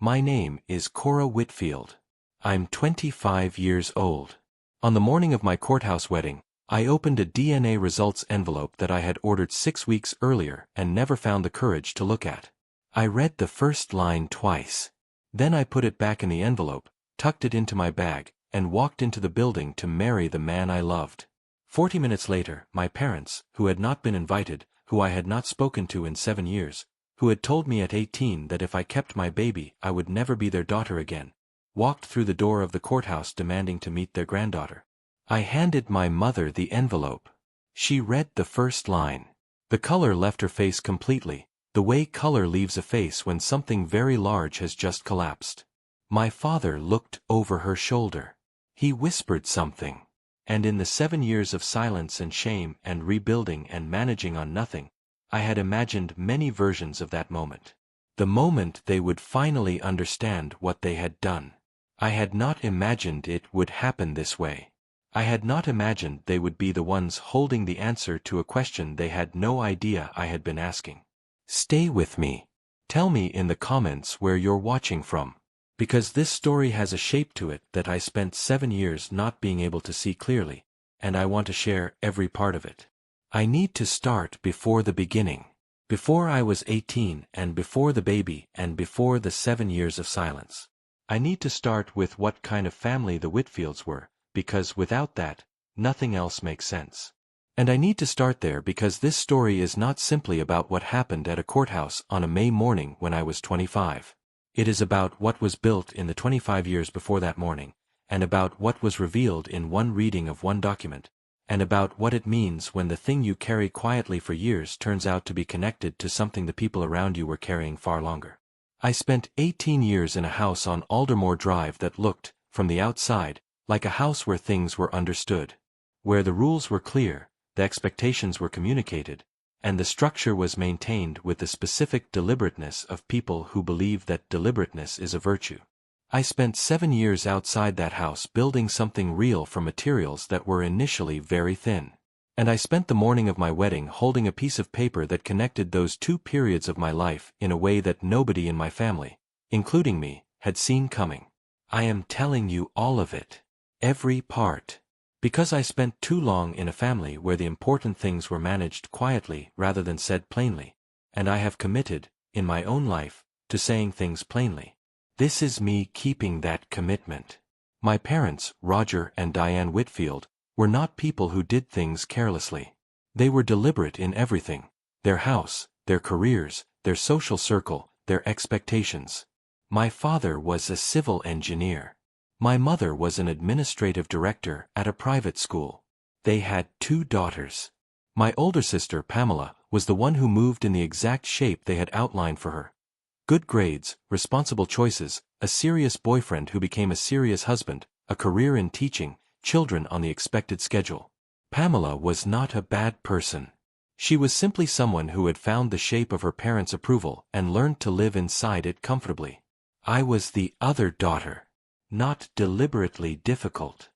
My name is Cora Whitfield. I'm 25 years old. On the morning of my courthouse wedding, I opened a DNA results envelope that I had ordered 6 weeks earlier and never found the courage to look at. I read the first line twice. Then I put it back in the envelope, tucked it into my bag, and walked into the building to marry the man I loved. 40 minutes later, my parents, who had not been invited, who I had not spoken to in 7 years, who had told me at 18 that if I kept my baby I would never be their daughter again, walked through the door of the courthouse demanding to meet their granddaughter. I handed my mother the envelope. She read the first line. The color left her face completely, the way color leaves a face when something very large has just collapsed. My father looked over her shoulder. He whispered something. And in the 7 years of silence and shame and rebuilding and managing on nothing, I had imagined many versions of that moment. The moment they would finally understand what they had done. I had not imagined it would happen this way. I had not imagined they would be the ones holding the answer to a question they had no idea I had been asking. Stay with me. Tell me in the comments where you're watching from. Because this story has a shape to it that I spent 7 years not being able to see clearly, and I want to share every part of it. I need to start before the beginning. Before I was 18 and before the baby and before the 7 years of silence. I need to start with what kind of family the Whitfields were, because without that, nothing else makes sense. And I need to start there because this story is not simply about what happened at a courthouse on a May morning when I was 25. It is about what was built in the 25 years before that morning, and about what was revealed in one reading of one document, and about what it means when the thing you carry quietly for years turns out to be connected to something the people around you were carrying far longer. I spent 18 years in a house on Aldermore Drive that looked, from the outside, like a house where things were understood, where the rules were clear, the expectations were communicated, and the structure was maintained with the specific deliberateness of people who believe that deliberateness is a virtue. I spent 7 years outside that house building something real from materials that were initially very thin. And I spent the morning of my wedding holding a piece of paper that connected those 2 periods of my life in a way that nobody in my family, including me, had seen coming. I am telling you all of it. Every part. Because I spent too long in a family where the important things were managed quietly rather than said plainly, and I have committed, in my own life, to saying things plainly. This is me keeping that commitment. My parents, Roger and Diane Whitfield, were not people who did things carelessly. They were deliberate in everything: their house, their careers, their social circle, their expectations. My father was a civil engineer. My mother was an administrative director at a private school. They had 2 daughters. My older sister, Pamela, was the one who moved in the exact shape they had outlined for her. Good grades, responsible choices, a serious boyfriend who became a serious husband, a career in teaching, children on the expected schedule. Pamela was not a bad person. She was simply someone who had found the shape of her parents' approval and learned to live inside it comfortably. I was the other daughter. Not deliberately difficult.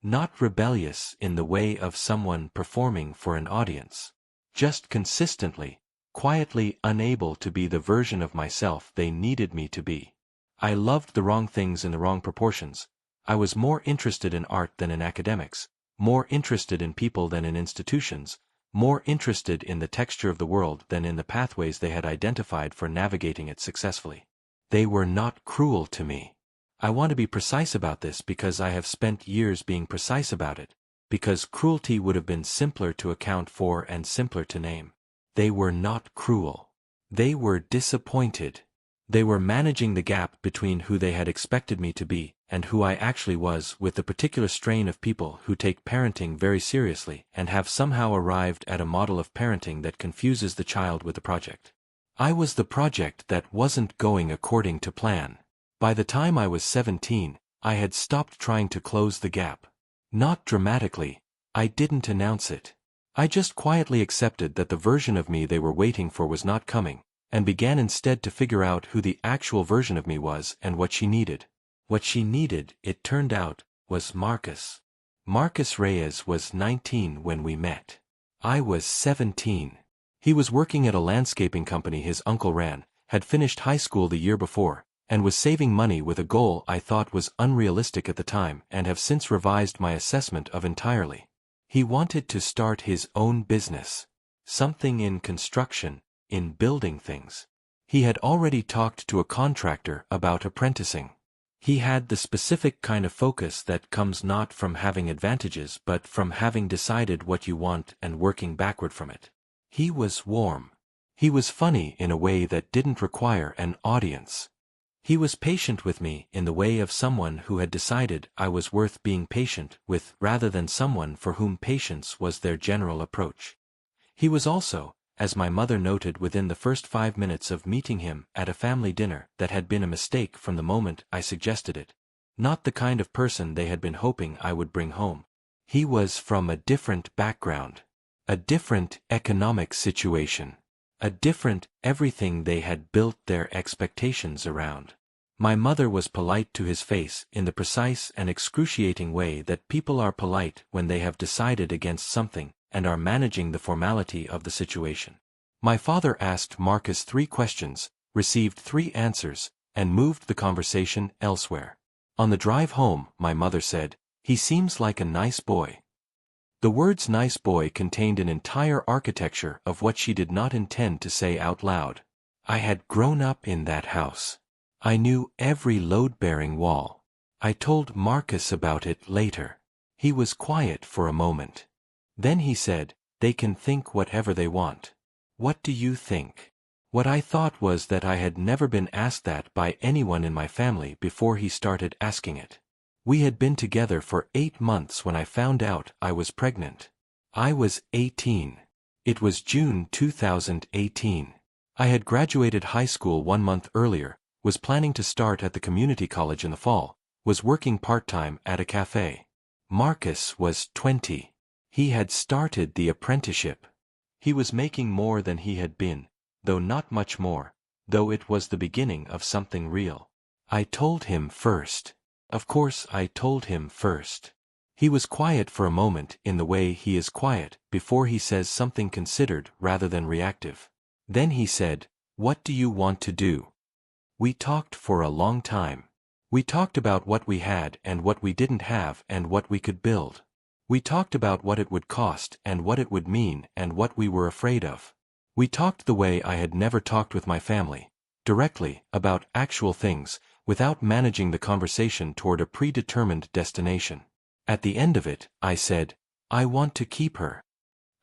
Not rebellious in the way of someone performing for an audience. Just consistently, quietly unable to be the version of myself they needed me to be. I loved the wrong things in the wrong proportions. I was more interested in art than in academics, more interested in people than in institutions, more interested in the texture of the world than in the pathways they had identified for navigating it successfully. They were not cruel to me. I want to be precise about this because I have spent years being precise about it, because cruelty would have been simpler to account for and simpler to name. They were not cruel. They were disappointed. They were managing the gap between who they had expected me to be and who I actually was, with the particular strain of people who take parenting very seriously and have somehow arrived at a model of parenting that confuses the child with the project. I was the project that wasn't going according to plan. By the time I was 17, I had stopped trying to close the gap. Not dramatically. I didn't announce it. I just quietly accepted that the version of me they were waiting for was not coming, and began instead to figure out who the actual version of me was and what she needed. What she needed, it turned out, was Marcus. Marcus Reyes was 19 when we met. I was 17. He was working at a landscaping company his uncle ran, had finished high school the year before, and was saving money with a goal I thought was unrealistic at the time and have since revised my assessment of entirely. He wanted to start his own business. Something in construction, in building things. He had already talked to a contractor about apprenticing. He had the specific kind of focus that comes not from having advantages but from having decided what you want and working backward from it. He was warm. He was funny in a way that didn't require an audience. He was patient with me in the way of someone who had decided I was worth being patient with rather than someone for whom patience was their general approach. He was also, as my mother noted within the first 5 minutes of meeting him at a family dinner that had been a mistake from the moment I suggested it, not the kind of person they had been hoping I would bring home. He was from a different background, a different economic situation, a different everything they had built their expectations around. My mother was polite to his face in the precise and excruciating way that people are polite when they have decided against something and are managing the formality of the situation. My father asked Marcus 3 questions, received 3 answers, and moved the conversation elsewhere. On the drive home, my mother said, "He seems like a nice boy." The words nice boy contained an entire architecture of what she did not intend to say out loud. I had grown up in that house. I knew every load-bearing wall. I told Marcus about it later. He was quiet for a moment. Then he said, "They can think whatever they want. What do you think?" What I thought was that I had never been asked that by anyone in my family before he started asking it. We had been together for 8 months when I found out I was pregnant. I was 18. It was June 2018. I had graduated high school 1 month earlier, was planning to start at the community college in the fall, was working part-time at a cafe. Marcus was 20. He had started the apprenticeship. He was making more than he had been, though not much more, though it was the beginning of something real. I told him first. Of course I told him first. He was quiet for a moment in the way he is quiet before he says something considered rather than reactive. Then he said, "What do you want to do?" We talked for a long time. We talked about what we had and what we didn't have and what we could build. We talked about what it would cost and what it would mean and what we were afraid of. We talked the way I had never talked with my family, directly, about actual things, without managing the conversation toward a predetermined destination. At the end of it, I said, "I want to keep her."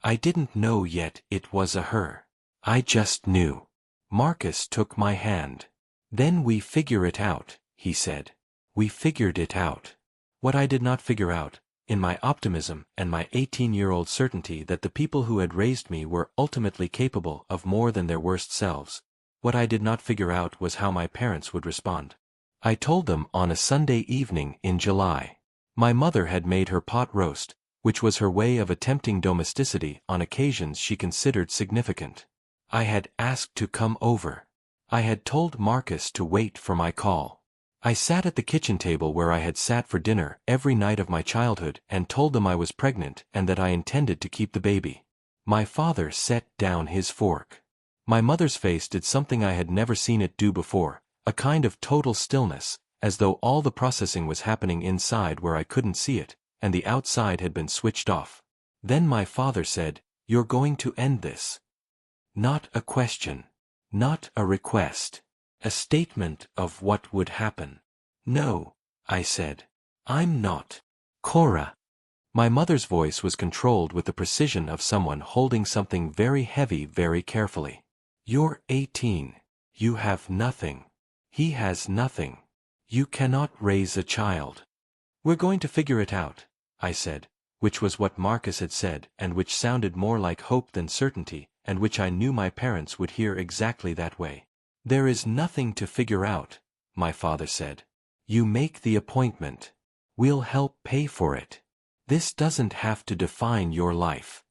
I didn't know yet it was a her. I just knew. Marcus took my hand. "Then we figure it out," he said. We figured it out. What I did not figure out, in my optimism and my 18-year-old certainty that the people who had raised me were ultimately capable of more than their worst selves, what I did not figure out was how my parents would respond. I told them on a Sunday evening in July. My mother had made her pot roast, which was her way of attempting domesticity on occasions she considered significant. I had asked to come over. I had told Marcus to wait for my call. I sat at the kitchen table where I had sat for dinner every night of my childhood and told them I was pregnant and that I intended to keep the baby. My father set down his fork. My mother's face did something I had never seen it do before, a kind of total stillness, as though all the processing was happening inside where I couldn't see it, and the outside had been switched off. Then my father said, "You're going to end this." Not a question. Not a request. A statement of what would happen. "No," I said. "I'm not. Cora." My mother's voice was controlled with the precision of someone holding something very heavy very carefully. "You're 18. You have nothing. He has nothing. You cannot raise a child." "We're going to figure it out," I said, which was what Marcus had said and which sounded more like hope than certainty, and which I knew my parents would hear exactly that way. "There is nothing to figure out," my father said. "You make the appointment. We'll help pay for it. This doesn't have to define your life."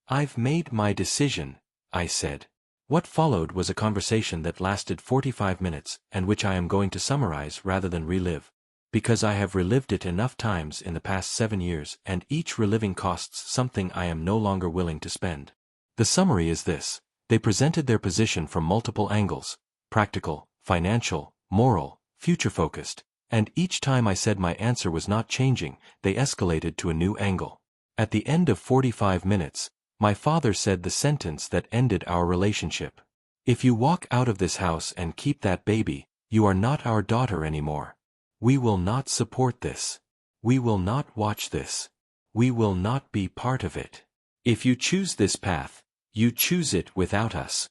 "I've made my decision," I said. What followed was a conversation that lasted 45 minutes and which I am going to summarize rather than relive, because I have relived it enough times in the past 7 years and each reliving costs something I am no longer willing to spend. The summary is this: they presented their position from multiple angles: practical, financial, moral, future-focused, and each time I said my answer was not changing, they escalated to a new angle. At the end of 45 minutes, my father said the sentence that ended our relationship. If you walk out of this house and keep that baby, you are not our daughter anymore. We will not support this. We will not watch this. We will not be part of it. If you choose this path, you choose it without us.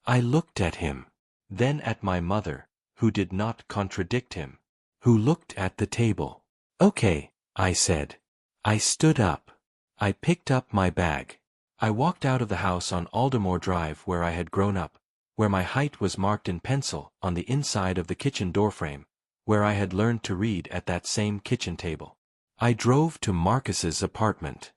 I looked at him, then at my mother, who did not contradict him, who looked at the table. Okay, I said. I stood up. I picked up my bag. I walked out of the house on Aldermore Drive where I had grown up, where my height was marked in pencil on the inside of the kitchen doorframe, where I had learned to read at that same kitchen table. I drove to Marcus's apartment.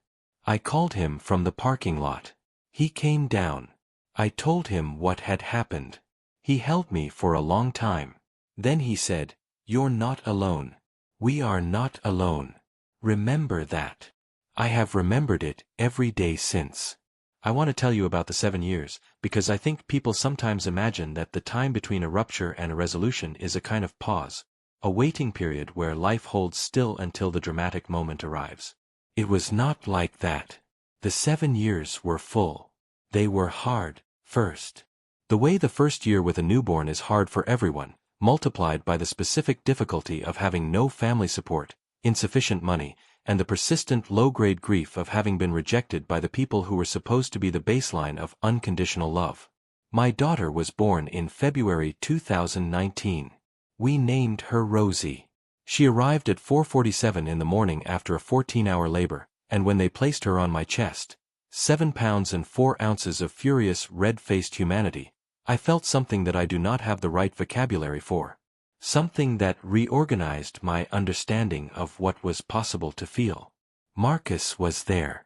I called him from the parking lot. He came down. I told him what had happened. He held me for a long time. Then he said, "You're not alone. We are not alone. Remember that." I have remembered it every day since. I want to tell you about the 7 years, because I think people sometimes imagine that the time between a rupture and a resolution is a kind of pause, a waiting period where life holds still until the dramatic moment arrives. It was not like that. The 7 years were full. They were hard, first. The way the first year with a newborn is hard for everyone, multiplied by the specific difficulty of having no family support, insufficient money, and the persistent low-grade grief of having been rejected by the people who were supposed to be the baseline of unconditional love. My daughter was born in February 2019. We named her Rosie. She arrived at 4:47 in the morning after a 14-hour labor, and when they placed her on my chest, 7 pounds and 4 ounces of furious, red-faced humanity, I felt something that I do not have the right vocabulary for. Something that reorganized my understanding of what was possible to feel. Marcus was there.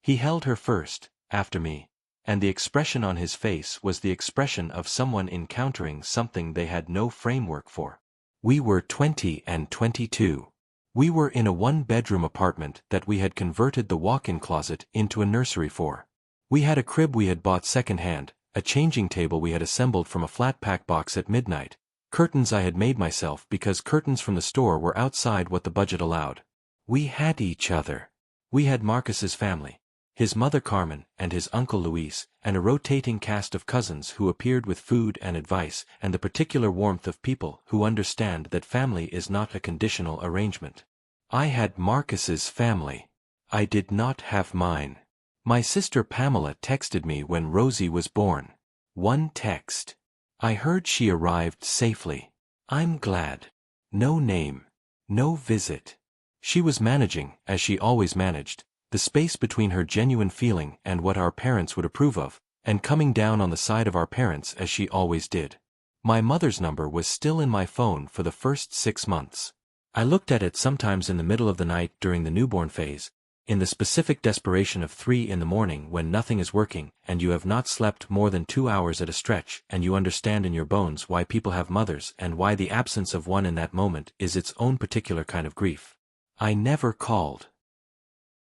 He held her first, after me, and the expression on his face was the expression of someone encountering something they had no framework for. We were 20 and 22. We were in a one-bedroom apartment that we had converted the walk-in closet into a nursery for. We had a crib we had bought second-hand, a changing table we had assembled from a flat-pack box at midnight, curtains I had made myself because curtains from the store were outside what the budget allowed. We had each other. We had Marcus's family, his mother Carmen and his uncle Luis, and a rotating cast of cousins who appeared with food and advice and the particular warmth of people who understand that family is not a conditional arrangement. I had Marcus's family. I did not have mine. My sister Pamela texted me when Rosie was born. One text. I heard she arrived safely. I'm glad. No name. No visit. She was managing, as she always managed, the space between her genuine feeling and what our parents would approve of, and coming down on the side of our parents as she always did. My mother's number was still in my phone for the first 6 months. I looked at it sometimes in the middle of the night during the newborn phase, in the specific desperation of 3 in the morning when nothing is working and you have not slept more than 2 hours at a stretch and you understand in your bones why people have mothers and why the absence of one in that moment is its own particular kind of grief. I never called.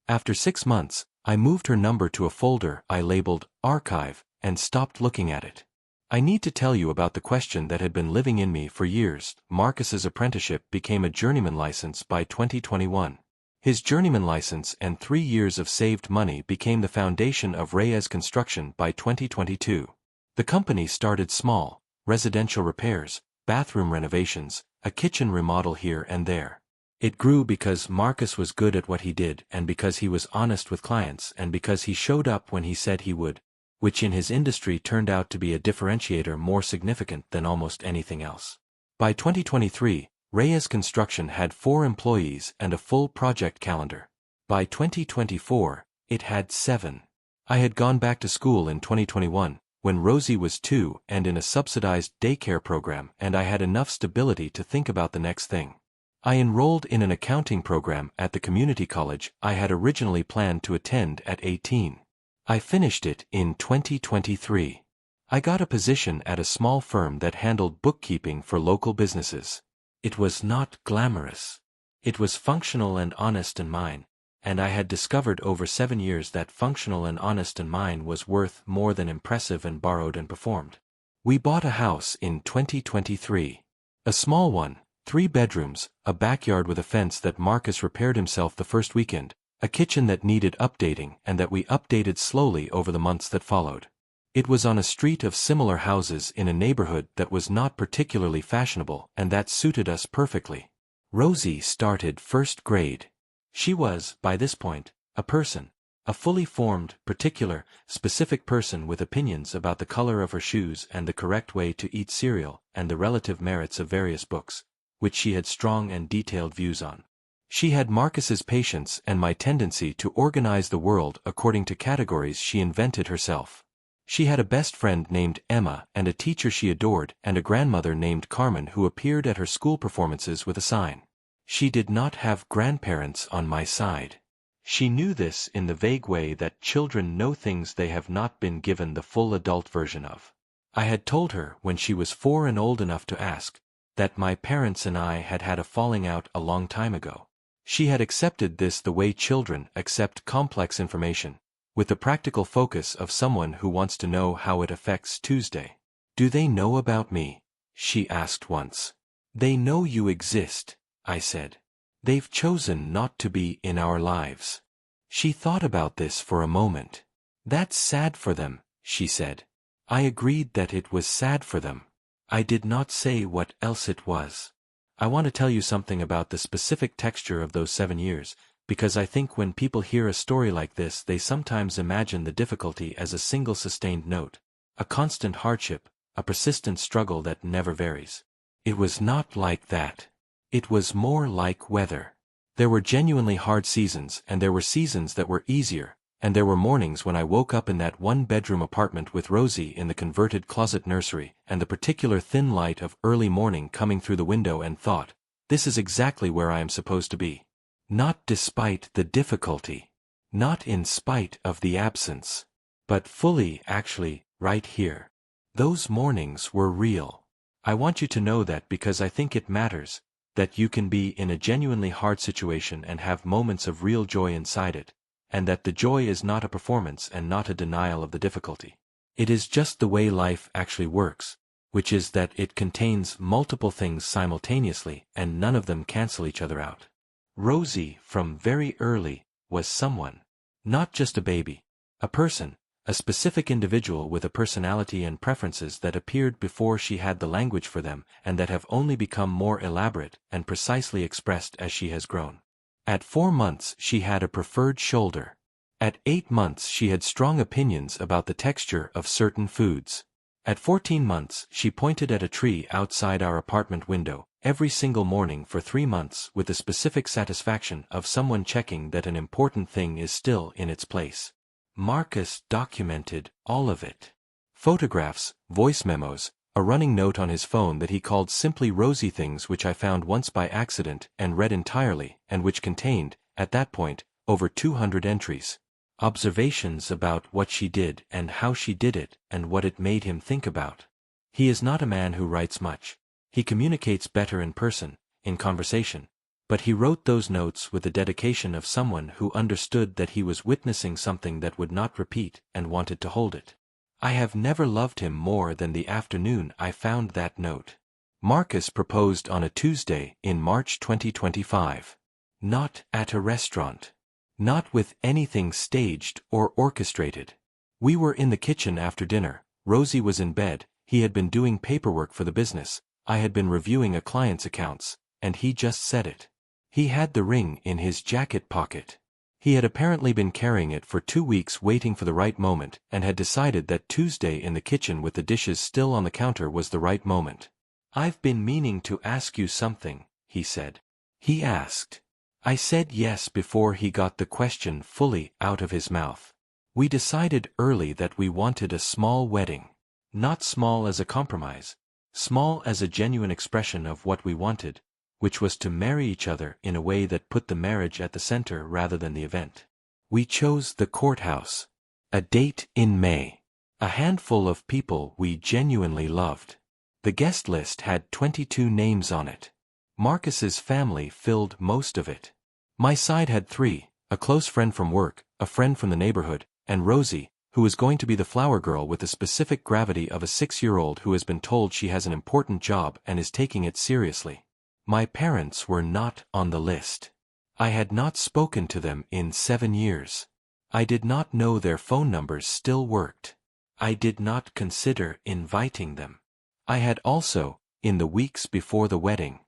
After 6 months, I moved her number to a folder I labeled Archive and stopped looking at it. I need to tell you about the question that had been living in me for years. Marcus's apprenticeship became a journeyman license by 2021. His journeyman license and 3 years of saved money became the foundation of Reyes Construction by 2022. The company started small, residential repairs, bathroom renovations, a kitchen remodel here and there. It grew because Marcus was good at what he did and because he was honest with clients and because he showed up when he said he would, which in his industry turned out to be a differentiator more significant than almost anything else. By 2023, Reyes Construction had 4 employees and a full project calendar. By 2024, it had 7. I had gone back to school in 2021, when Rosie was 2 and in a subsidized daycare program, and I had enough stability to think about the next thing. I enrolled in an accounting program at the community college I had originally planned to attend at 18. I finished it in 2023. I got a position at a small firm that handled bookkeeping for local businesses. It was not glamorous. It was functional and honest and mine, and I had discovered over 7 years that functional and honest and mine was worth more than impressive and borrowed and performed. We bought a house in 2023. A small one, 3 bedrooms, a backyard with a fence that Marcus repaired himself the first weekend, a kitchen that needed updating and that we updated slowly over the months that followed. It was on a street of similar houses in a neighborhood that was not particularly fashionable, and that suited us perfectly. Rosie started first grade. She was, by this point, a person. A fully formed, particular, specific person with opinions about the color of her shoes and the correct way to eat cereal and the relative merits of various books, which she had strong and detailed views on. She had Marcus's patience and my tendency to organize the world according to categories she invented herself. She had a best friend named Emma and a teacher she adored and a grandmother named Carmen who appeared at her school performances with a sign. She did not have grandparents on my side. She knew this in the vague way that children know things they have not been given the full adult version of. I had told her when she was 4 and old enough to ask, that my parents and I had had a falling out a long time ago. She had accepted this the way children accept complex information, with the practical focus of someone who wants to know how it affects Tuesday. "Do they know about me?" she asked once. "They know you exist," I said. "They've chosen not to be in our lives." She thought about this for a moment. "That's sad for them," she said. I agreed that it was sad for them. I did not say what else it was. I want to tell you something about the specific texture of those 7 years, because I think when people hear a story like this they sometimes imagine the difficulty as a single sustained note, a constant hardship, a persistent struggle that never varies. It was not like that. It was more like weather. There were genuinely hard seasons, and there were seasons that were easier, and there were mornings when I woke up in that 1-bedroom apartment with Rosie in the converted closet nursery and the particular thin light of early morning coming through the window and thought, this is exactly where I am supposed to be. Not despite the difficulty. Not in spite of the absence. But fully, actually, right here. Those mornings were real. I want you to know that because I think it matters, that you can be in a genuinely hard situation and have moments of real joy inside it, and that the joy is not a performance and not a denial of the difficulty. It is just the way life actually works, which is that it contains multiple things simultaneously and none of them cancel each other out. Rosie, from very early, was someone. Not just a baby. A person. A specific individual with a personality and preferences that appeared before she had the language for them and that have only become more elaborate and precisely expressed as she has grown. At 4 months she had a preferred shoulder. At 8 months she had strong opinions about the texture of certain foods. At 14 months she pointed at a tree outside our apartment window every single morning for 3 months with the specific satisfaction of someone checking that an important thing is still in its place. Marcus documented all of it. Photographs, voice memos, a running note on his phone that he called simply Rosie things which I found once by accident and read entirely and which contained, at that point, over 200 entries. Observations about what she did and how she did it and what it made him think about. He is not a man who writes much. He communicates better in person, in conversation. But he wrote those notes with the dedication of someone who understood that he was witnessing something that would not repeat and wanted to hold it. I have never loved him more than the afternoon I found that note. Marcus proposed on a Tuesday in March 2025. Not at a restaurant. Not with anything staged or orchestrated. We were in the kitchen after dinner, Rosie was in bed, he had been doing paperwork for the business, I had been reviewing a client's accounts, and he just said it. He had the ring in his jacket pocket. He had apparently been carrying it for 2 weeks waiting for the right moment and had decided that Tuesday in the kitchen with the dishes still on the counter was the right moment. "I've been meaning to ask you something," he said. He asked. I said yes before he got the question fully out of his mouth. We decided early that we wanted a small wedding. Not small as a compromise. Small as a genuine expression of what we wanted, which was to marry each other in a way that put the marriage at the center rather than the event. We chose the courthouse. A date in May. A handful of people we genuinely loved. The guest list had 22 names on it. Marcus's family filled most of it. My side had 3, a close friend from work, a friend from the neighborhood, and Rosie, who is going to be the flower girl with the specific gravity of a 6-year-old who has been told she has an important job and is taking it seriously. My parents were not on the list. I had not spoken to them in 7 years. I did not know their phone numbers still worked. I did not consider inviting them. I had also, in the weeks before the wedding,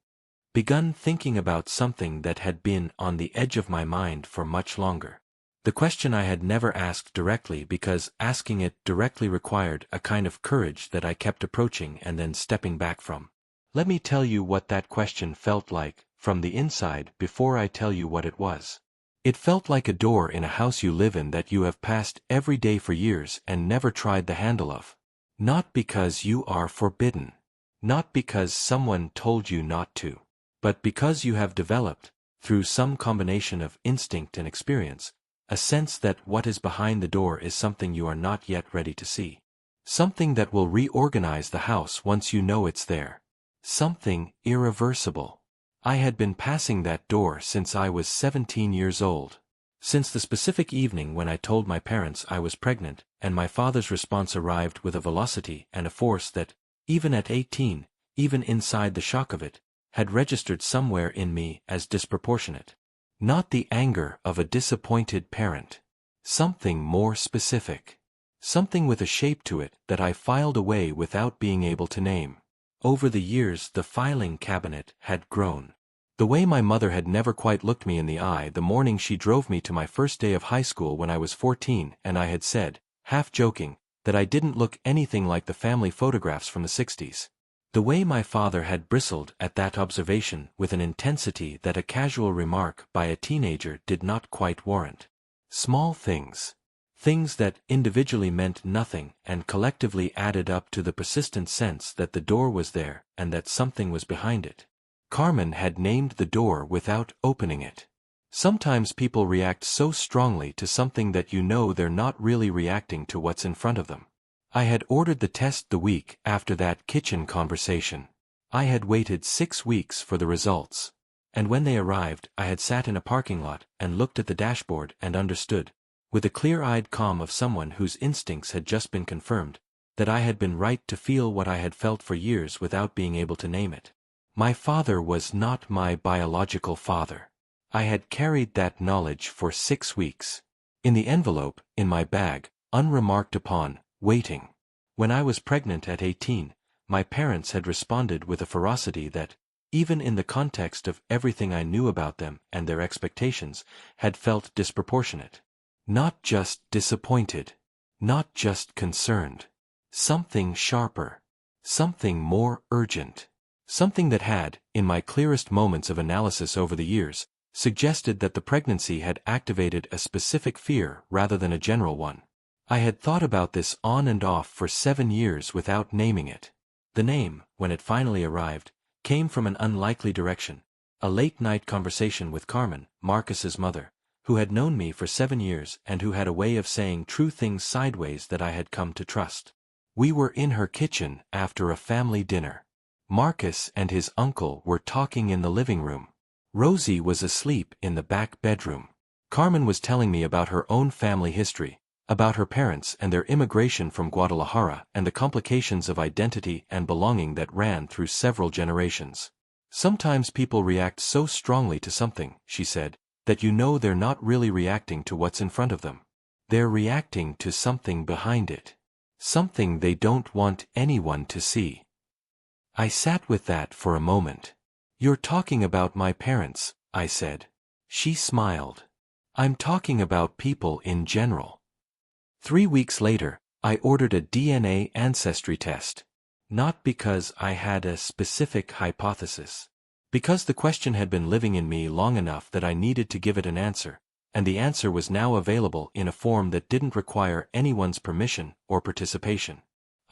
begun thinking about something that had been on the edge of my mind for much longer. The question I had never asked directly because asking it directly required a kind of courage that I kept approaching and then stepping back from. Let me tell you what that question felt like, from the inside, before I tell you what it was. It felt like a door in a house you live in that you have passed every day for years and never tried the handle of. Not because you are forbidden. Not because someone told you not to. But because you have developed, through some combination of instinct and experience, a sense that what is behind the door is something you are not yet ready to see. Something that will reorganize the house once you know it's there. Something irreversible. I had been passing that door since I was 17 years old. Since the specific evening when I told my parents I was pregnant, and my father's response arrived with a velocity and a force that, even at 18, even inside the shock of it, had registered somewhere in me as disproportionate. Not the anger of a disappointed parent. Something more specific. Something with a shape to it that I filed away without being able to name. Over the years the filing cabinet had grown. The way my mother had never quite looked me in the eye the morning she drove me to my first day of high school when I was 14 and I had said, half joking, that I didn't look anything like the family photographs from the 60s. The way my father had bristled at that observation with an intensity that a casual remark by a teenager did not quite warrant. Small things. Things that individually meant nothing and collectively added up to the persistent sense that the door was there and that something was behind it. Carmen had named the door without opening it. Sometimes people react so strongly to something that you know they're not really reacting to what's in front of them. I had ordered the test the week after that kitchen conversation. I had waited 6 weeks for the results. And when they arrived, I had sat in a parking lot and looked at the dashboard and understood, with the clear-eyed calm of someone whose instincts had just been confirmed, that I had been right to feel what I had felt for years without being able to name it. My father was not my biological father. I had carried that knowledge for 6 weeks. In the envelope, in my bag, unremarked upon, waiting. When I was pregnant at 18, my parents had responded with a ferocity that, even in the context of everything I knew about them and their expectations, had felt disproportionate. Not just disappointed. Not just concerned. Something sharper. Something more urgent. Something that had, in my clearest moments of analysis over the years, suggested that the pregnancy had activated a specific fear rather than a general one. I had thought about this on and off for 7 years without naming it. The name, when it finally arrived, came from an unlikely direction, a late-night conversation with Carmen, Marcus's mother, who had known me for 7 years and who had a way of saying true things sideways that I had come to trust. We were in her kitchen after a family dinner. Marcus and his uncle were talking in the living room. Rosie was asleep in the back bedroom. Carmen was telling me about her own family history, about her parents and their immigration from Guadalajara and the complications of identity and belonging that ran through several generations. Sometimes people react so strongly to something, she said, that you know they're not really reacting to what's in front of them. They're reacting to something behind it. Something they don't want anyone to see. I sat with that for a moment. You're talking about my parents, I said. She smiled. I'm talking about people in general. 3 weeks later, I ordered a DNA ancestry test. Not because I had a specific hypothesis. Because the question had been living in me long enough that I needed to give it an answer, and the answer was now available in a form that didn't require anyone's permission or participation.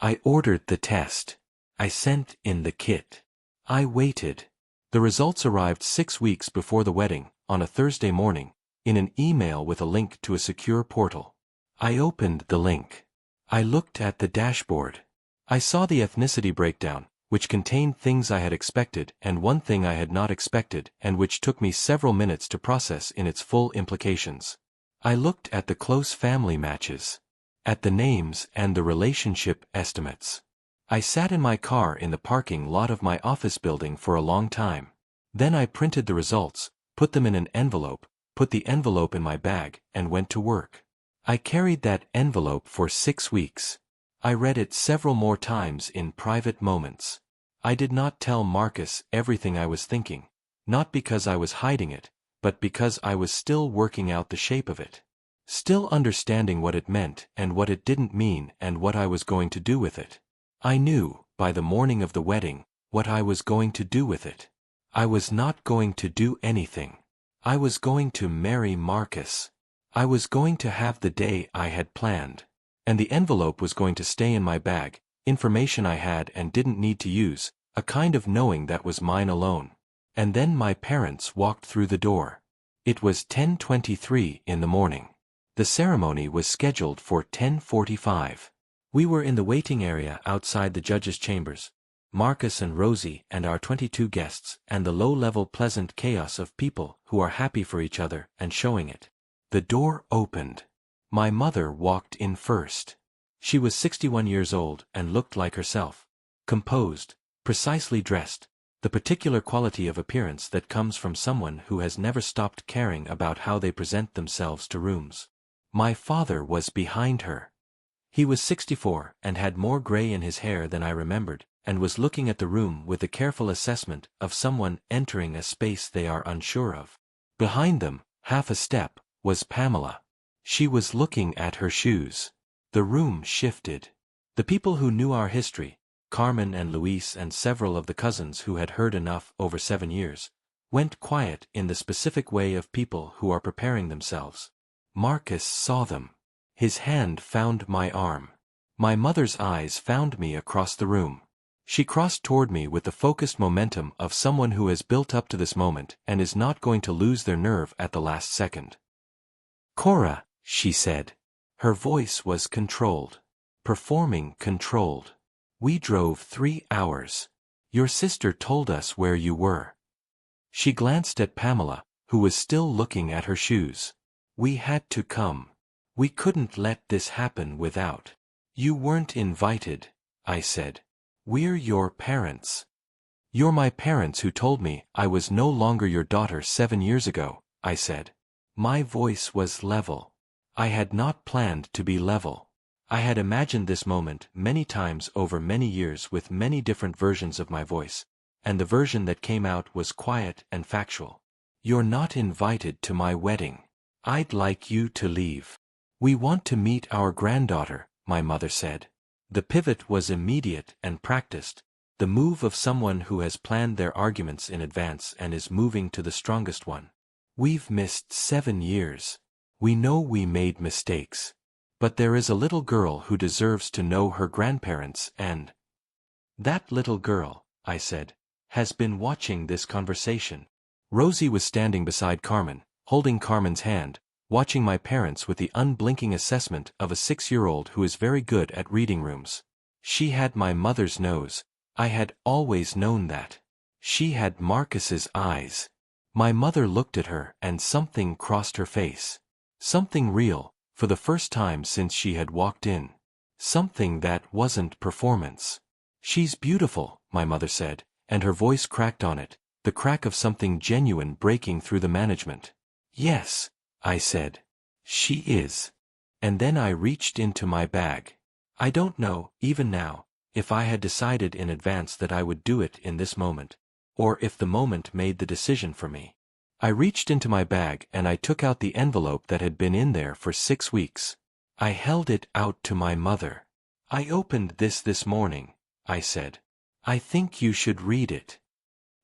I ordered the test. I sent in the kit. I waited. The results arrived 6 weeks before the wedding, on a Thursday morning, in an email with a link to a secure portal. I opened the link. I looked at the dashboard. I saw the ethnicity breakdown, which contained things I had expected and one thing I had not expected and which took me several minutes to process in its full implications. I looked at the close family matches. at the names and the relationship estimates. I sat in my car in the parking lot of my office building for a long time. Then I printed the results, put them in an envelope, put the envelope in my bag, and went to work. I carried that envelope for 6 weeks. I read it several more times in private moments. I did not tell Marcus everything I was thinking, not because I was hiding it, but because I was still working out the shape of it. Still understanding what it meant and what it didn't mean and what I was going to do with it. I knew, by the morning of the wedding, what I was going to do with it. I was not going to do anything. I was going to marry Marcus. I was going to have the day I had planned. And the envelope was going to stay in my bag, information I had and didn't need to use, a kind of knowing that was mine alone. And then my parents walked through the door. It was 10:23 in the morning. The ceremony was scheduled for 10:45. We were in the waiting area outside the judge's chambers. Marcus and Rosie and our 22 guests and the low-level pleasant chaos of people who are happy for each other and showing it. The door opened. My mother walked in first. She was 61 years old and looked like herself. Composed, precisely dressed, the particular quality of appearance that comes from someone who has never stopped caring about how they present themselves to rooms. My father was behind her. He was 64 and had more gray in his hair than I remembered, and was looking at the room with the careful assessment of someone entering a space they are unsure of. Behind them, half a step, was Pamela. She was looking at her shoes. The room shifted. The people who knew our history, Carmen and Luis and several of the cousins who had heard enough over 7 years, went quiet in the specific way of people who are preparing themselves. Marcus saw them. His hand found my arm. My mother's eyes found me across the room. She crossed toward me with the focused momentum of someone who has built up to this moment and is not going to lose their nerve at the last second. "Cora," she said. Her voice was controlled. Performing controlled. "We drove 3 hours. Your sister told us where you were." She glanced at Pamela, who was still looking at her shoes. "We had to come. We couldn't let this happen without." "You weren't invited," I said. "We're your parents." "You're my parents who told me I was no longer your daughter 7 years ago," I said. My voice was level. I had not planned to be level. I had imagined this moment many times over many years with many different versions of my voice, and the version that came out was quiet and factual. "You're not invited to my wedding. I'd like you to leave. We want to meet our granddaughter," my mother said. The pivot was immediate and practiced, the move of someone who has planned their arguments in advance and is moving to the strongest one. "We've missed 7 years. We know we made mistakes. But there is a little girl who deserves to know her grandparents and—" "That little girl," I said, "has been watching this conversation." Rosie was standing beside Carmen, holding Carmen's hand, watching my parents with the unblinking assessment of a 6-year-old who is very good at reading rooms. She had my mother's nose. I had always known that. She had Marcus's eyes. My mother looked at her and something crossed her face. Something real, for the first time since she had walked in. Something that wasn't performance. "She's beautiful," my mother said, and her voice cracked on it, the crack of something genuine breaking through the management. "Yes," I said. "She is." And then I reached into my bag. I don't know, even now, if I had decided in advance that I would do it in this moment, or if the moment made the decision for me. I reached into my bag and I took out the envelope that had been in there for 6 weeks. I held it out to my mother. "I opened this morning," I said. "I think you should read it."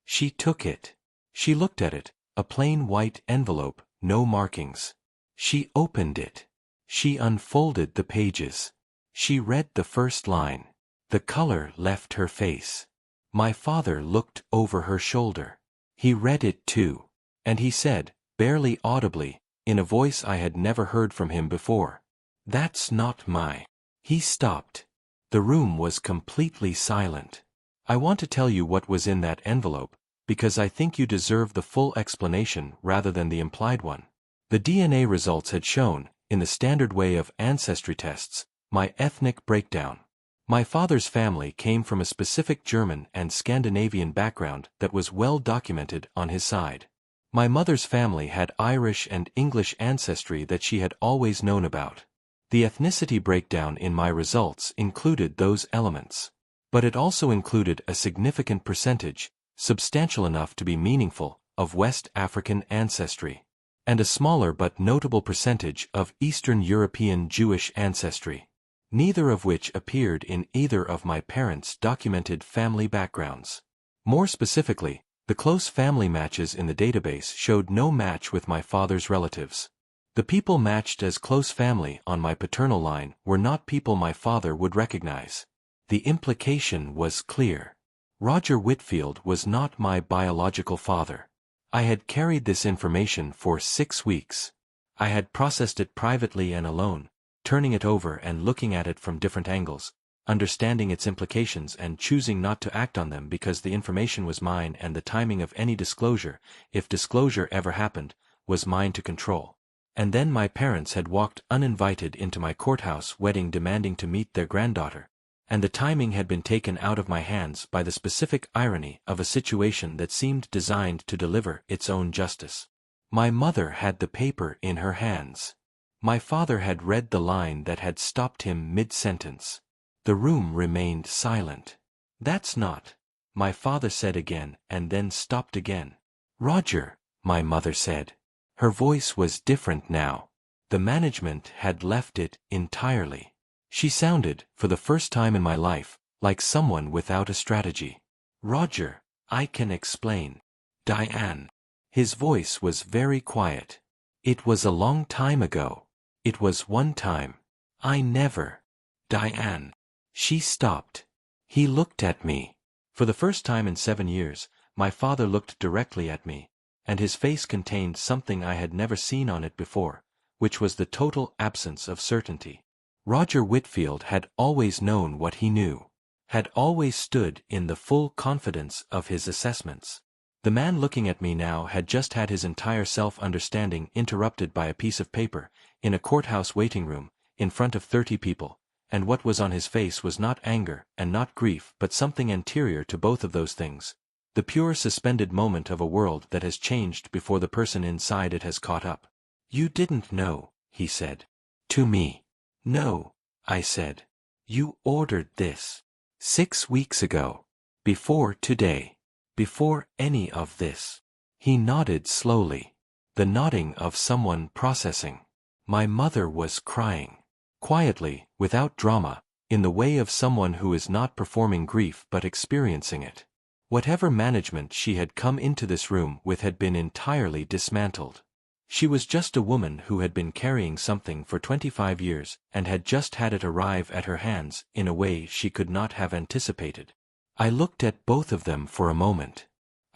She took it. She looked at it, a plain white envelope, no markings. She opened it. She unfolded the pages. She read the first line. The color left her face. My father looked over her shoulder. He read it too. And he said, barely audibly, in a voice I had never heard from him before, "That's not my—" He stopped. The room was completely silent. I want to tell you what was in that envelope, because I think you deserve the full explanation rather than the implied one. The DNA results had shown, in the standard way of ancestry tests, My ethnic breakdown. My father's family came from a specific German and Scandinavian background that was well documented on his side. My mother's family had Irish and English ancestry that she had always known about. The ethnicity breakdown in my results included those elements. But it also included a significant percentage, substantial enough to be meaningful, of West African ancestry, and a smaller but notable percentage of Eastern European Jewish ancestry, neither of which appeared in either of my parents' documented family backgrounds. More specifically, the close family matches in the database showed no match with my father's relatives. The people matched as close family on my paternal line were not people my father would recognize. The implication was clear. Roger Whitfield was not my biological father. I had carried this information for 6 weeks. I had processed it privately and alone, turning it over and looking at it from different angles, understanding its implications and choosing not to act on them because the information was mine and the timing of any disclosure, if disclosure ever happened, was mine to control. And then my parents had walked uninvited into my courthouse wedding demanding to meet their granddaughter, and the timing had been taken out of my hands by the specific irony of a situation that seemed designed to deliver its own justice. My mother had the paper in her hands. My father had read the line that had stopped him mid-sentence. The room remained silent. "That's not," my father said again and then stopped again. "Roger," my mother said. Her voice was different now. The management had left it entirely. She sounded, for the first time in my life, like someone without a strategy. "Roger, I can explain. Diane." His voice was very quiet. "It was a long time ago. It was one time. I never." "Diane." She stopped. He looked at me. For the first time in 7 years, my father looked directly at me, and his face contained something I had never seen on it before, which was the total absence of certainty. Roger Whitfield had always known what he knew, had always stood in the full confidence of his assessments. The man looking at me now had just had his entire self-understanding interrupted by a piece of paper, in a courthouse waiting room, in front of 30 people, and what was on his face was not anger and not grief but something anterior to both of those things. The pure suspended moment of a world that has changed before the person inside it has caught up. "You didn't know," he said. To me. "No," I said. "You ordered this 6 weeks ago. Before today. Before any of this." He nodded slowly. The nodding of someone processing. My mother was crying. Quietly, without drama, in the way of someone who is not performing grief but experiencing it. Whatever management she had come into this room with had been entirely dismantled. She was just a woman who had been carrying something for 25 years and had just had it arrive at her hands in a way she could not have anticipated. I looked at both of them for a moment.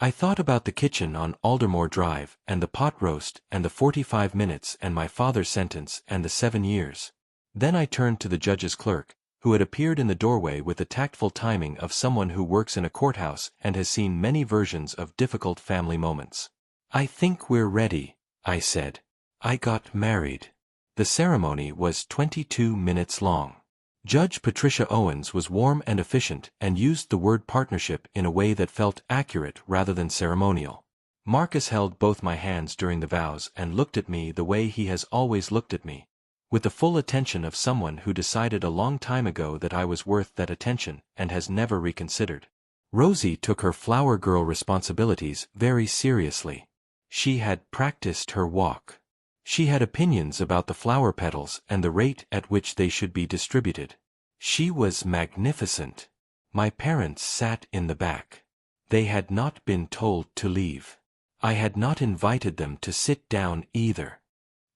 I thought about the kitchen on Aldermore Drive and the pot roast and the 45 minutes and my father's sentence and the 7 years. Then I turned to the judge's clerk, who had appeared in the doorway with the tactful timing of someone who works in a courthouse and has seen many versions of difficult family moments. "I think we're ready," I said. I got married. The ceremony was 22 minutes long. Judge Patricia Owens was warm and efficient and used the word partnership in a way that felt accurate rather than ceremonial. Marcus held both my hands during the vows and looked at me the way he has always looked at me, with the full attention of someone who decided a long time ago that I was worth that attention and has never reconsidered. Rosie took her flower girl responsibilities very seriously. She had practiced her walk. She had opinions about the flower petals and the rate at which they should be distributed. She was magnificent. My parents sat in the back. They had not been told to leave. I had not invited them to sit down either.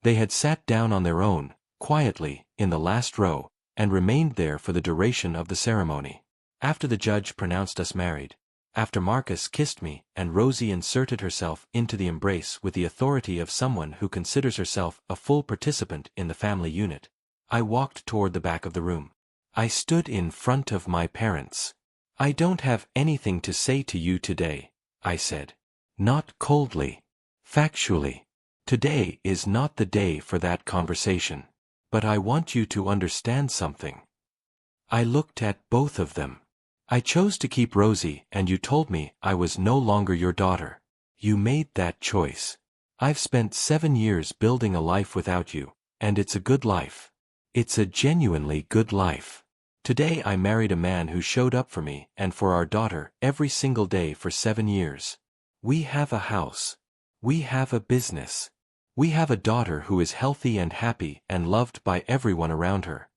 They had sat down on their own, quietly, in the last row, and remained there for the duration of the ceremony. After the judge pronounced us married, after Marcus kissed me and Rosie inserted herself into the embrace with the authority of someone who considers herself a full participant in the family unit, I walked toward the back of the room. I stood in front of my parents. "I don't have anything to say to you today," I said. Not coldly. Factually. Today is not the day for that conversation. But I want you to understand something. I looked at both of them. I chose to keep Rosie, and you told me I was no longer your daughter. You made that choice. I've spent 7 years building a life without you, and it's a good life. It's a genuinely good life. Today I married a man who showed up for me and for our daughter every single day for 7 years. We have a house. We have a business. We have a daughter who is healthy and happy and loved by everyone around her.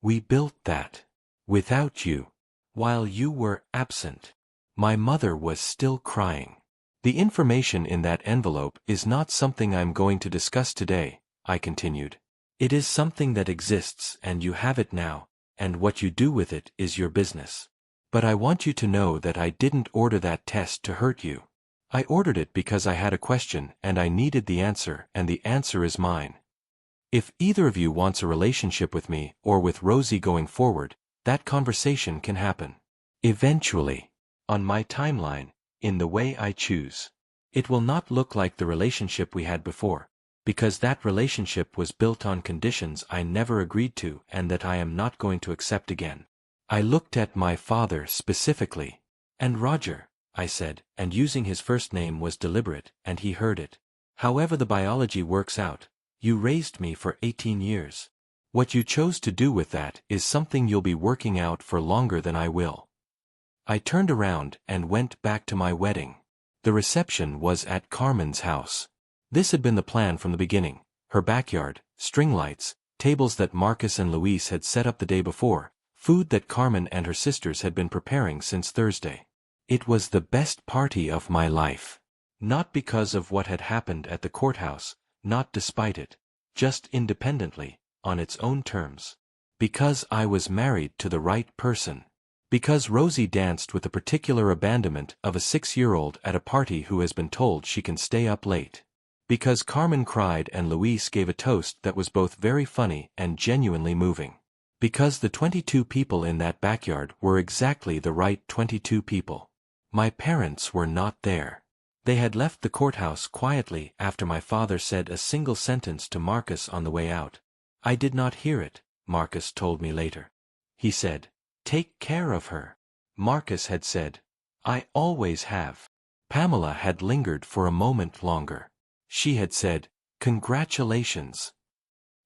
We built that. Without you. While you were absent. My mother was still crying. The information in that envelope is not something I'm going to discuss today, I continued. It is something that exists and you have it now, and what you do with it is your business. But I want you to know that I didn't order that test to hurt you. I ordered it because I had a question and I needed the answer, and the answer is mine. If either of you wants a relationship with me or with Rosie going forward, that conversation can happen. Eventually. On my timeline, in the way I choose. It will not look like the relationship we had before, because that relationship was built on conditions I never agreed to and that I am not going to accept again. I looked at my father specifically. And Roger, I said, and using his first name was deliberate, and he heard it. However the biology works out, you raised me for 18 years. What you chose to do with that is something you'll be working out for longer than I will. I turned around and went back to my wedding. The reception was at Carmen's house. This had been the plan from the beginning. Her backyard, string lights, tables that Marcus and Luis had set up the day before, food that Carmen and her sisters had been preparing since Thursday. It was the best party of my life. Not because of what had happened at the courthouse, not despite it, just independently, on its own terms. Because I was married to the right person. Because Rosie danced with the particular abandonment of a 6-year-old at a party who has been told she can stay up late. Because Carmen cried and Luis gave a toast that was both very funny and genuinely moving. Because the 22 people in that backyard were exactly the right 22 people. My parents were not there. They had left the courthouse quietly after my father said a single sentence to Marcus on the way out. I did not hear it, Marcus told me later. He said, "Take care of her." Marcus had said, "I always have." Pamela had lingered for a moment longer. She had said, "Congratulations."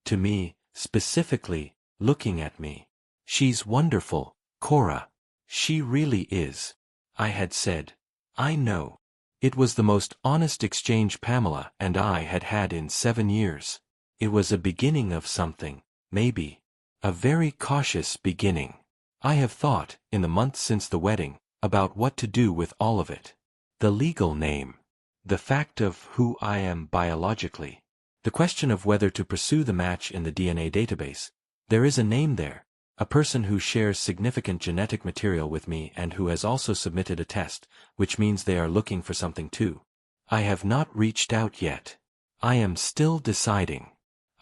To me, specifically, looking at me. "She's wonderful, Cora. She really is." I had said, "I know." It was the most honest exchange Pamela and I had had in 7 years. It was a beginning of something, maybe. A very cautious beginning. I have thought, in the months since the wedding, about what to do with all of it. The legal name. The fact of who I am biologically. The question of whether to pursue the match in the DNA database. There is a name there. A person who shares significant genetic material with me and who has also submitted a test, which means they are looking for something too. I have not reached out yet. I am still deciding.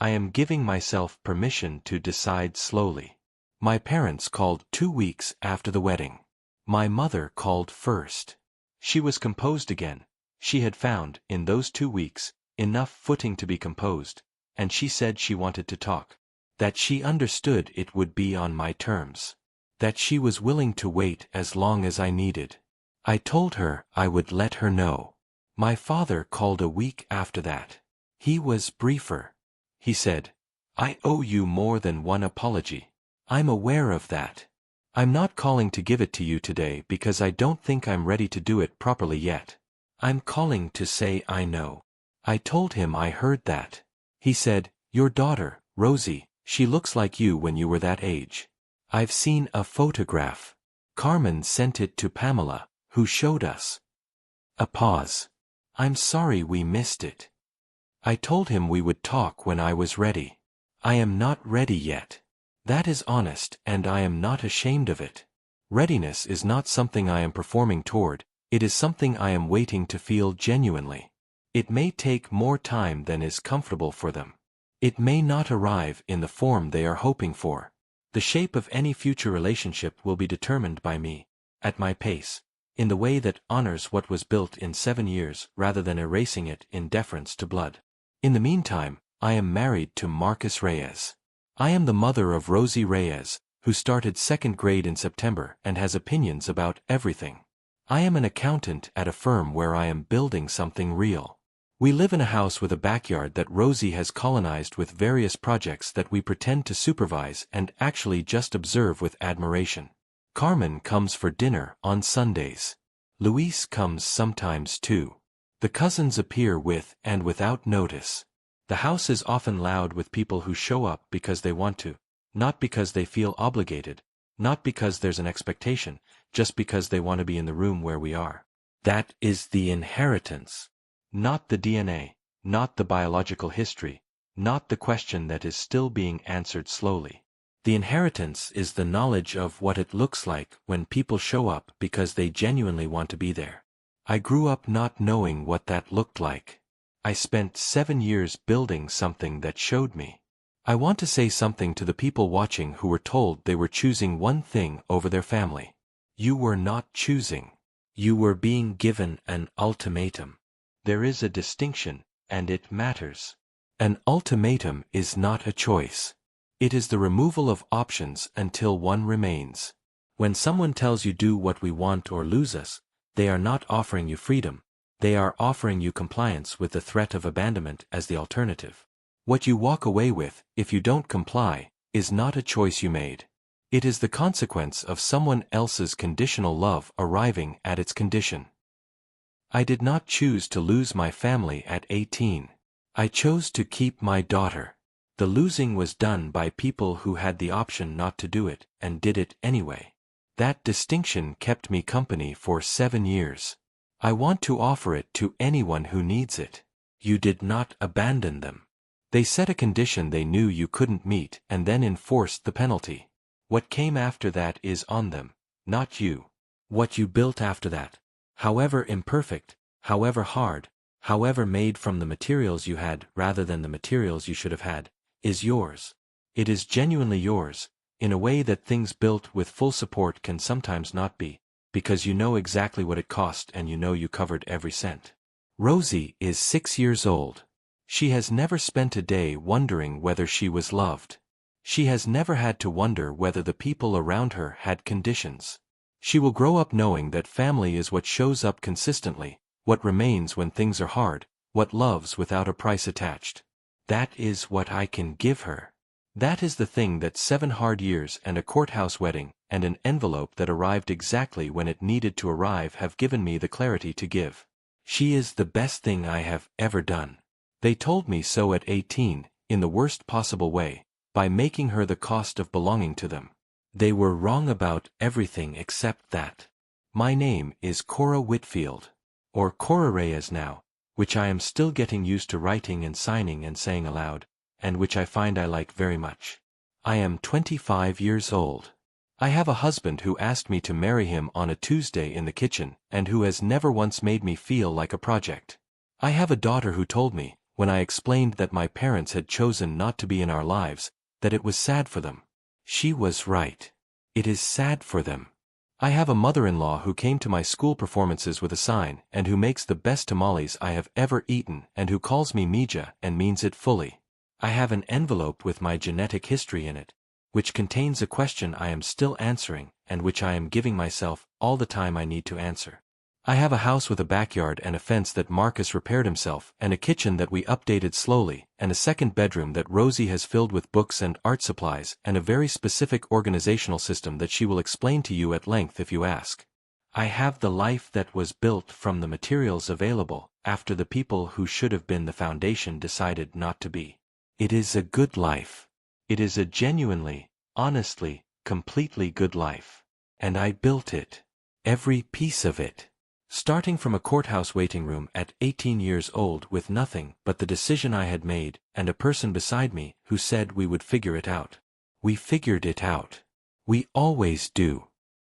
I am giving myself permission to decide slowly. My parents called 2 weeks after the wedding. My mother called first. She was composed again. She had found, in those 2 weeks, enough footing to be composed, and she said she wanted to talk. That she understood it would be on my terms. That she was willing to wait as long as I needed. I told her I would let her know. My father called a week after that. He was briefer. He said, "I owe you more than one apology. I'm aware of that. I'm not calling to give it to you today because I don't think I'm ready to do it properly yet. I'm calling to say I know." I told him I heard that. He said, "Your daughter, Rosie, she looks like you when you were that age. I've seen a photograph. Carmen sent it to Pamela, who showed us." A pause. "I'm sorry we missed it." I told him we would talk when I was ready. I am not ready yet. That is honest and I am not ashamed of it. Readiness is not something I am performing toward, it is something I am waiting to feel genuinely. It may take more time than is comfortable for them. It may not arrive in the form they are hoping for. The shape of any future relationship will be determined by me, at my pace, in the way that honors what was built in 7 years rather than erasing it in deference to blood. In the meantime, I am married to Marcus Reyes. I am the mother of Rosie Reyes, who started second grade in September and has opinions about everything. I am an accountant at a firm where I am building something real. We live in a house with a backyard that Rosie has colonized with various projects that we pretend to supervise and actually just observe with admiration. Carmen comes for dinner on Sundays. Luis comes sometimes too. The cousins appear with and without notice. The house is often loud with people who show up because they want to, not because they feel obligated, not because there's an expectation, just because they want to be in the room where we are. That is the inheritance. Not the DNA, not the biological history, not the question that is still being answered slowly. The inheritance is the knowledge of what it looks like when people show up because they genuinely want to be there. I grew up not knowing what that looked like. I spent 7 years building something that showed me. I want to say something to the people watching who were told they were choosing one thing over their family. You were not choosing. You were being given an ultimatum. There is a distinction, and it matters. An ultimatum is not a choice. It is the removal of options until one remains. When someone tells you do what we want or lose us, they are not offering you freedom. They are offering you compliance with the threat of abandonment as the alternative. What you walk away with, if you don't comply, is not a choice you made. It is the consequence of someone else's conditional love arriving at its condition. I did not choose to lose my family at 18. I chose to keep my daughter. The losing was done by people who had the option not to do it, and did it anyway. That distinction kept me company for 7 years. I want to offer it to anyone who needs it. You did not abandon them. They set a condition they knew you couldn't meet and then enforced the penalty. What came after that is on them, not you. What you built after that, however imperfect, however hard, however made from the materials you had rather than the materials you should have had, is yours. It is genuinely yours, in a way that things built with full support can sometimes not be, because you know exactly what it cost and you know you covered every cent. Rosie is 6 years old. She has never spent a day wondering whether she was loved. She has never had to wonder whether the people around her had conditions. She will grow up knowing that family is what shows up consistently, what remains when things are hard, what loves without a price attached. That is what I can give her. That is the thing that 7 hard years and a courthouse wedding and an envelope that arrived exactly when it needed to arrive have given me the clarity to give. She is the best thing I have ever done. They told me so at 18, in the worst possible way, by making her the cost of belonging to them. They were wrong about everything except that. My name is Cora Whitfield, or Cora Reyes now, which I am still getting used to writing and signing and saying aloud, and which I find I like very much. I am 25 years old. I have a husband who asked me to marry him on a Tuesday in the kitchen and who has never once made me feel like a project. I have a daughter who told me, when I explained that my parents had chosen not to be in our lives, that it was sad for them. She was right. It is sad for them. I have a mother-in-law who came to my school performances with a sign and who makes the best tamales I have ever eaten and who calls me Mija and means it fully. I have an envelope with my genetic history in it, which contains a question I am still answering and which I am giving myself all the time I need to answer. I have a house with a backyard and a fence that Marcus repaired himself and a kitchen that we updated slowly and a second bedroom that Rosie has filled with books and art supplies and a very specific organizational system that she will explain to you at length if you ask. I have the life that was built from the materials available after the people who should have been the foundation decided not to be. It is a good life. It is a genuinely, honestly, completely good life. And I built it. Every piece of it. Starting from a courthouse waiting room at 18 years old with nothing but the decision I had made and a person beside me who said we would figure it out. We figured it out. We always do.